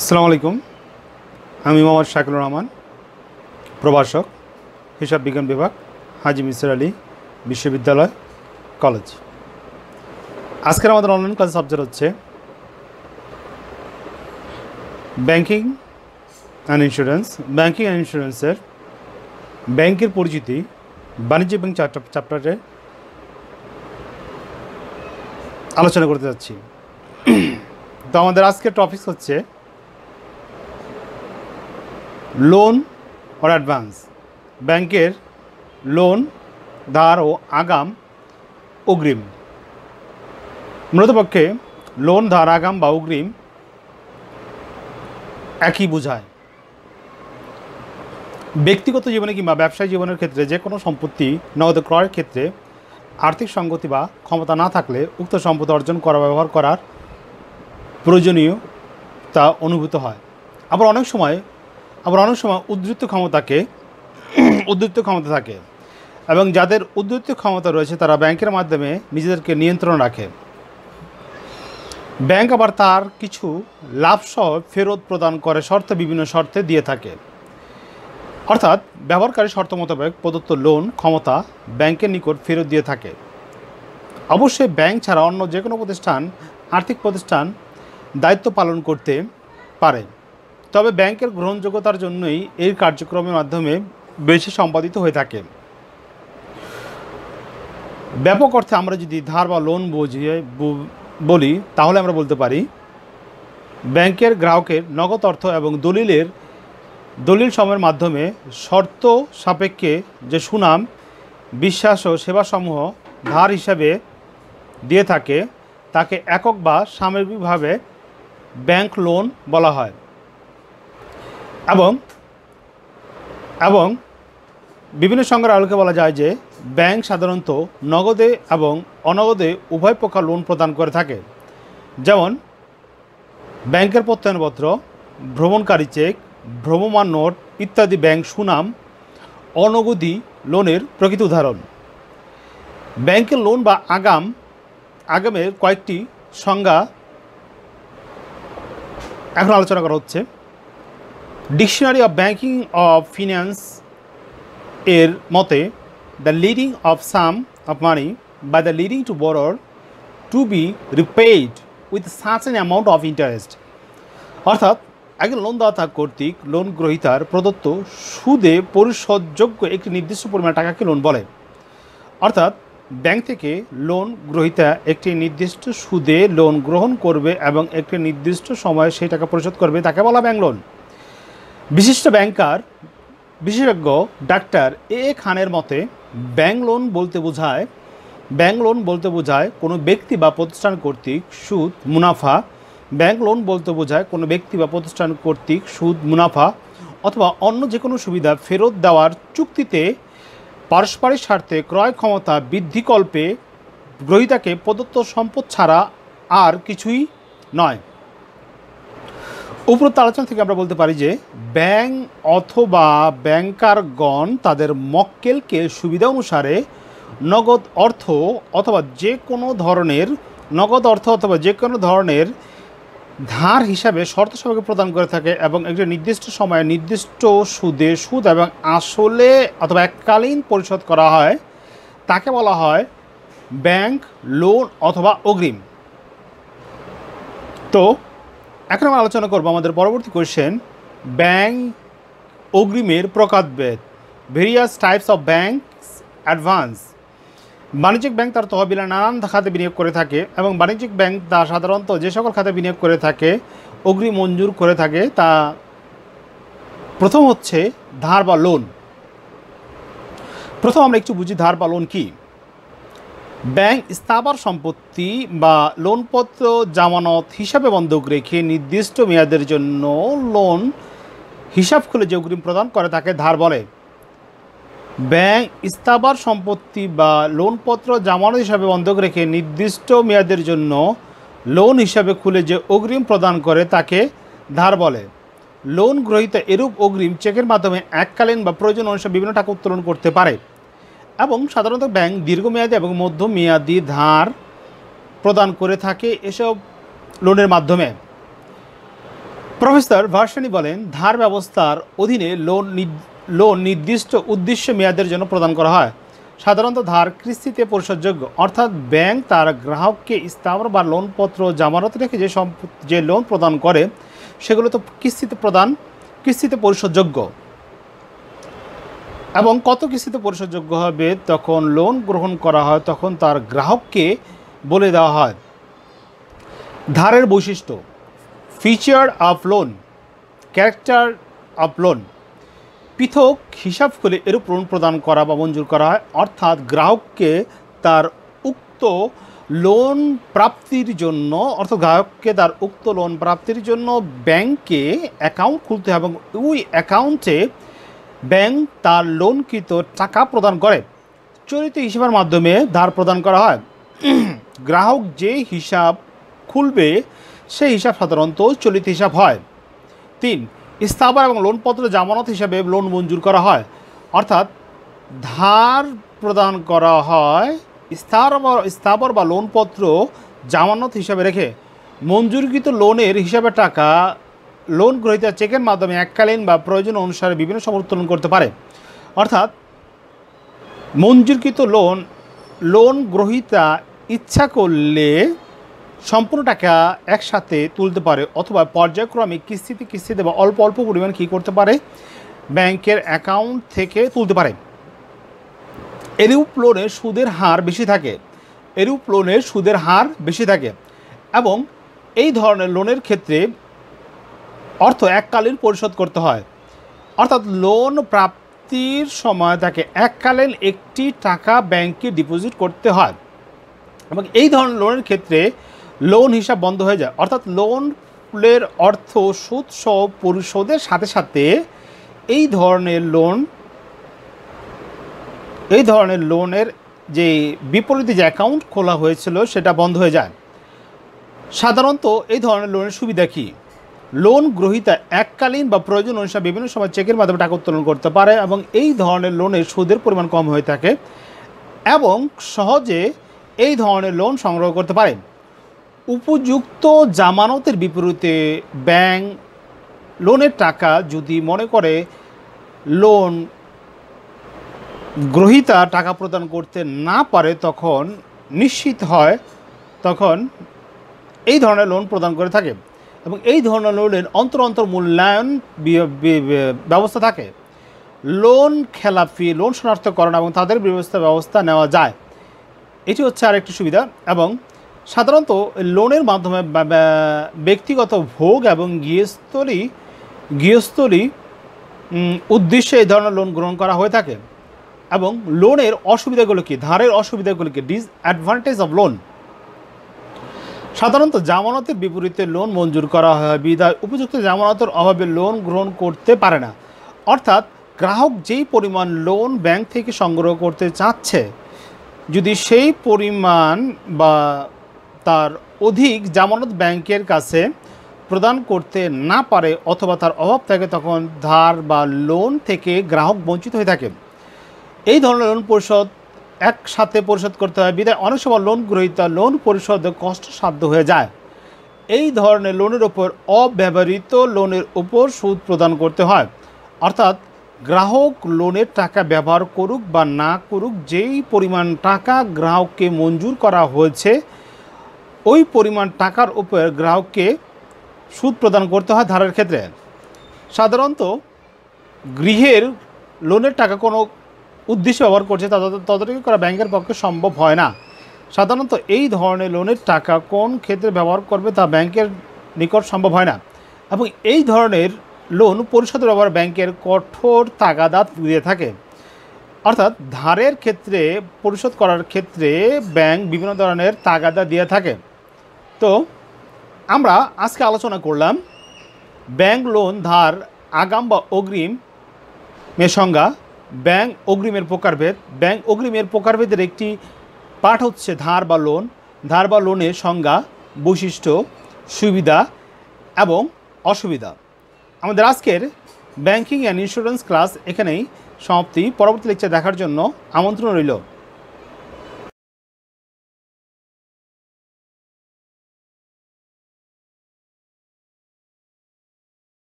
আসসালামু আলাইকুম। আমি মোহাম্মদ শাকিলুর রহমান, প্রভাষক, হিসাব বিজ্ঞান বিভাগ, হাজী মিসর আলী বিশ্ববিদ্যালয়, কলেজ। আজকের আমাদের অনলাইন ক্লাস সাবজেক্ট হচ্ছে banking and insurance. Banking and ইন্স্যুরেন্সের ব্যাংকের পরিচিতি বাণিজ্যিক ব্যাংক চ্যাপ্টারে আলোচনা করতে যাচ্ছি। তো আমাদের আজকের টপিক হচ্ছে লোন অর অ্যাডভান্স। ব্যাংকের লোন, ধার ও আগাম, অগ্রিম। মূলতপক্ষে লোন, ধার, আগাম বা অগ্রিম একই বোঝায়। ব্যক্তিগত জীবনে কিংবা ব্যবসায়িক জীবনের ক্ষেত্রে যে কোনো সম্পত্তি নগদে ক্রয়ের ক্ষেত্রে আর্থিক সঙ্গতি বা ক্ষমতা না থাকলে উক্ত সম্পত্তি অর্জন করা, ব্যবহার করার প্রয়োজনীয়তা অনুভূত হয়। আবার অনেক সময় উদ্ধৃত ক্ষমতা থাকে এবং যাদের উদ্ধৃত ক্ষমতা রয়েছে তারা ব্যাংকের মাধ্যমে নিজেদেরকে নিয়ন্ত্রণ রাখে। ব্যাংক আবার তার কিছু লাভসহ ফেরত প্রদান করে বিভিন্ন শর্তে দিয়ে থাকে। অর্থাৎ ব্যবহারকারী শর্ত মোতাবেক প্রদত্ত লোন ক্ষমতা ব্যাংকের নিকট ফেরত দিয়ে থাকে। অবশ্যই ব্যাংক ছাড়া অন্য যে কোনো আর্থিক প্রতিষ্ঠান দায়িত্ব পালন করতে পারে, তবে ব্যাংকের গ্রহণযোগ্যতার জন্যই এই কার্যক্রমের মাধ্যমে বেশি সম্পাদিত হয়ে থাকে। ব্যাপক অর্থে আমরা যদি ধার বা লোন বলি তাহলে আমরা বলতে পারি ব্যাংকের গ্রাহকের নগদ অর্থ এবং দলিল সময়ের মাধ্যমে শর্ত সাপেক্ষে যে সুনাম, বিশ্বাস ও সেবাসমূহ ধার হিসাবে দিয়ে থাকে তাকে একক বা সামগ্রিকভাবে ব্যাংক লোন বলা হয়। এবং বিভিন্ন সংজ্ঞার আলোকে বলা যায় যে ব্যাংক সাধারণত নগদে এবং অনগদে উভয় প্রকার লোন প্রদান করে থাকে। যেমন ব্যাংকের প্রত্যয়নপত্র, ভ্রমণকারী চেক, ভ্রাম্যমাণ নোট ইত্যাদি ব্যাংক সুনাম অনগদী লোনের প্রকৃত উদাহরণ। ব্যাংকের লোন বা আগামের কয়েকটি সংজ্ঞা এখন আলোচনা করা হচ্ছে। Dictionary of banking of finance এর মতে the lending of sum of money by the lending to borrower to be repaid with certain amount of interest. অর্থাৎ একজন লোনদাতা কর্তৃক লোন গ্রহীতার প্রদত্ত সুদে পরিশোধযোগ্য একটি নির্দিষ্ট পরিমাণ টাকাকে লোন বলে। অর্থাৎ ব্যাংক থেকে লোন গ্রহীতা একটি নির্দিষ্ট সুদে লোন গ্রহণ করবে এবং একটি নির্দিষ্ট সময়ে সেই টাকা পরিশোধ করবে, তাকে বলা ব্যাংক লোন। বিশিষ্ট বিশেষজ্ঞ ডাক্তার এ খানের মতে ব্যাংক লোন বলতে বোঝায় কোনো ব্যক্তি বা প্রতিষ্ঠান কর্তৃক সুদ মুনাফা। ব্যাংক লোন বলতে বোঝায় কোনো ব্যক্তি বা প্রতিষ্ঠান কর্তৃক সুদ, মুনাফা অথবা অন্য যে কোনো সুবিধা ফেরত দেওয়ার চুক্তিতে পারস্পরিক স্বার্থে ক্রয় ক্ষমতা বৃদ্ধিকল্পে গ্রহীতাকে প্রদত্ত সম্পদ ছাড়া আর কিছুই নয়। উপরোক্ত আলোচনা থেকে আমরা বলতে পারি যে ব্যাংক অথবা ব্যাংকারগণ তাদের মক্কেলকে সুবিধা অনুসারে নগদ অর্থ অথবা যে কোনো ধরনের ধার হিসাবে শর্ত সাপেক্ষে প্রদান করে থাকে এবং একটি নির্দিষ্ট সময়ে নির্দিষ্ট সুদ এবং আসলে অথবা এককালীন পরিশোধ করা হয়, তাকে বলা হয় ব্যাংক লোন অথবা অগ্রিম। তো এখন আমরা আলোচনা করব আমাদের পরবর্তী কোয়েশ্চেন, ব্যাংক অগ্রিমের প্রকারভেদ, various types of banks advance. বাণিজ্যিক ব্যাংক তার তহবিলে নানান খাতে বিনিয়োগ করে থাকে এবং বাণিজ্যিক ব্যাংক তা সাধারণত যে সকল খাতে বিনিয়োগ করে থাকে অগ্রিম মঞ্জুর করে থাকে। তা প্রথম হচ্ছে ধার বা লোন। প্রথম আমরা একটু বুঝি ধার বা লোন কি। ব্যাংক স্থাবর সম্পত্তি বা লোনপত্র জামানত হিসাবে বন্ধক রেখে নির্দিষ্ট মেয়াদের জন্য লোন হিসাব খুলে যে অগ্রিম প্রদান করে তাকে ধার বলে। ব্যাংক স্থাবর সম্পত্তি বা লোনপত্র জামানত হিসাবে বন্ধক রেখে নির্দিষ্ট মেয়াদের জন্য লোন হিসাবে খুলে যে অগ্রিম প্রদান করে তাকে ধার বলে। লোন গ্রহীতা এরূপ অগ্রিম চেকের মাধ্যমে এককালীন বা প্রয়োজন অনুসারে বিভিন্ন টাকা উত্তোলন করতে পারে এবং সাধারণত ব্যাংক দীর্ঘমেয়াদী এবং মধ্যমেয়াদী ধার প্রদান করে থাকে এসব লোনের মাধ্যমে। প্রফেসর ভার্শনি বলেন, ধার ব্যবস্থার অধীনে লোন নির্দিষ্ট উদ্দেশ্য মেয়াদের জন্য প্রদান করা হয়। সাধারণত ধার কিস্তিতে পরিশোধযোগ্য, অর্থাৎ ব্যাংক তার গ্রাহককে স্থাবর বা লোনপত্র জামানত রেখে যে লোন প্রদান করে সেগুলো তো কিস্তিতে পরিশোধযোগ্য। এবং কত কিস্তিতে পরিশোধযোগ্য হবে তখন লোন গ্রহণ করা হয়, তখন তার গ্রাহককে বলে দেওয়া হয়। ধারের বৈশিষ্ট্য, feature of loan, character of loan. পৃথক হিসাব খুলে এরূপ লোন প্রদান করা বা মঞ্জুর করা হয়, অর্থাৎ গ্রাহককে তার উক্ত লোন প্রাপ্তির জন্য ব্যাংকে অ্যাকাউন্ট খুলতে হবে এবং ওই অ্যাকাউন্টে ব্যাংক তার লোনকৃত টাকা প্রদান করে। চলিত হিসাবের মাধ্যমে ধার প্রদান করা হয়। গ্রাহক যে হিসাব খুলবে সেই হিসাব সাধারণত চলিত হিসাব হয়। 3, স্থাবর এবং লোনপত্র জামানত হিসাবে লোন মঞ্জুর করা হয়, অর্থাৎ ধার প্রদান করা হয় স্থাবর বা লোনপত্র জামানত হিসাবে রেখে। মঞ্জুরকৃত লোনের হিসাবে টাকা লোন গ্রহীতা চেকের মাধ্যমে এককালীন বা প্রয়োজন অনুসারে বিভিন্ন সময় উত্তোলন করতে পারে। অর্থাৎ মঞ্জুরকৃত লোন গ্রহীতা ইচ্ছা করলে সম্পূর্ণ টাকা একসাথে তুলতে পারে, অথবা পর্যায়ক্রমে কিস্তিতে বা অল্প অল্প পরিমাণ কী করতে পারে, ব্যাংকের অ্যাকাউন্ট থেকে তুলতে পারে। এরূপ লোনের সুদের হার বেশি থাকে এবং এই ধরনের লোনের ক্ষেত্রে অর্থ এককালীন পরিশোধ করতে হয়, অর্থাৎ লোন প্রাপ্তির সময় তাকে এককালীন একটি টাকা ব্যাংকে ডিপোজিট করতে হয় এবং এই ধরনের লোনের ক্ষেত্রে লোন হিসাব বন্ধ হয়ে যায়। অর্থাৎ লোনের অর্থ সুদ সহ পরিশোধের সাথে সাথে এই ধরনের লোনের যে বিপরীতে যে অ্যাকাউন্ট খোলা হয়েছিল সেটা বন্ধ হয়ে যায়। সাধারণত এই ধরনের লোনের সুবিধা কী? লোন গ্রহীতা এককালীন বা প্রয়োজন অনুসারে বিভিন্ন সময় চেকের মাধ্যমে টাকা উত্তোলন করতে পারে এবং এই ধরনের লোনের সুদের পরিমাণ কম হয়ে থাকে এবং সহজে এই ধরনের লোন সংগ্রহ করতে পারে। উপযুক্ত জামানতের বিপরীতে ব্যাংক লোনের টাকা যদি মনে করে লোন গ্রহীতা টাকা প্রদান করতে না পারে তখন এই ধরনের লোন প্রদান করে থাকে এবং এই ধরনের লোনের অন্তর মূল্যায়ন ব্যবস্থা থাকে। লোন খেলাপি লোন শনাক্তকরণ এবং তাদের ব্যবস্থা নেওয়া যায়, এটি হচ্ছে আরেকটি সুবিধা। এবং সাধারণত লোনের মাধ্যমে ব্যক্তিগত ভোগ এবং গৃহস্থলী উদ্দেশ্যে এই ধরনের লোন গ্রহণ করা হয়ে থাকে। এবং লোনের অসুবিধাগুলো কি, ধারের অসুবিধাগুলো কি? Disadvantage of loan. সাধারণত জামানতের বিপরীতে লোন মঞ্জুর করা হয় বিধায় উপযুক্ত জামানতের অভাবে লোন গ্রহণ করতে পারে না, অর্থাৎ গ্রাহক যেই পরিমাণ লোন ব্যাংক থেকে সংগ্রহ করতে চাচ্ছে যদি সেই পরিমাণ বা তার অধিক জামানত ব্যাংকের কাছে প্রদান করতে না পারে অথবা তার অভাব থাকে তখন ধার বা লোন থেকে গ্রাহক বঞ্চিত হয়ে থাকে। এই ধরনের লোন একসাথে পরিশোধ করতে হয় বিধায় অনেক সময় লোন গ্রহীতা লোন পরিশোধ কষ্টসাধ্য হয়ে যায়। এই ধরনের লোনের ওপর অব্যবহৃত লোনের উপর সুদ প্রদান করতে হয়, অর্থাৎ গ্রাহক লোনের টাকা ব্যবহার করুক বা না করুক, যেই পরিমাণ টাকা গ্রাহককে মঞ্জুর করা হয়েছে ওই পরিমাণ টাকার উপর গ্রাহককে সুদ প্রদান করতে হয় ধারের ক্ষেত্রে। সাধারণত গৃহের লোনের টাকা কোনো উদ্দেশ্যে ব্যবহার করছে তদারকি করা ব্যাংকের পক্ষে সম্ভব হয় না। সাধারণত এই ধরনের লোনের টাকা কোন ক্ষেত্রে ব্যবহার করবে তা ব্যাংকের নিকট সম্ভব হয় না এবং এই ধরনের লোন পরিশোধের ব্যাপারে ব্যাংকের কঠোর তাগাদা দিয়ে থাকে। অর্থাৎ ধারের ক্ষেত্রে পরিশোধ করার ক্ষেত্রে ব্যাংক বিভিন্ন ধরনের তাগাদা দিয়ে থাকে। তো আমরা আজকে আলোচনা করলাম ব্যাংক লোন, ধার, আগাম বা অগ্রিমের সংজ্ঞা, ব্যাংক অগ্রিমের প্রকারভেদ। ব্যাংক অগ্রিমের প্রকারভেদের একটি পাঠ হচ্ছে ধার বা লোনের সংজ্ঞা, বৈশিষ্ট্য, সুবিধা এবং অসুবিধা। আমাদের আজকের ব্যাংকিং অ্যান্ড ইন্স্যুরেন্স ক্লাস এখানেই সমাপ্তি। পরবর্তী লেকচার দেখার জন্য আমন্ত্রণ রইল।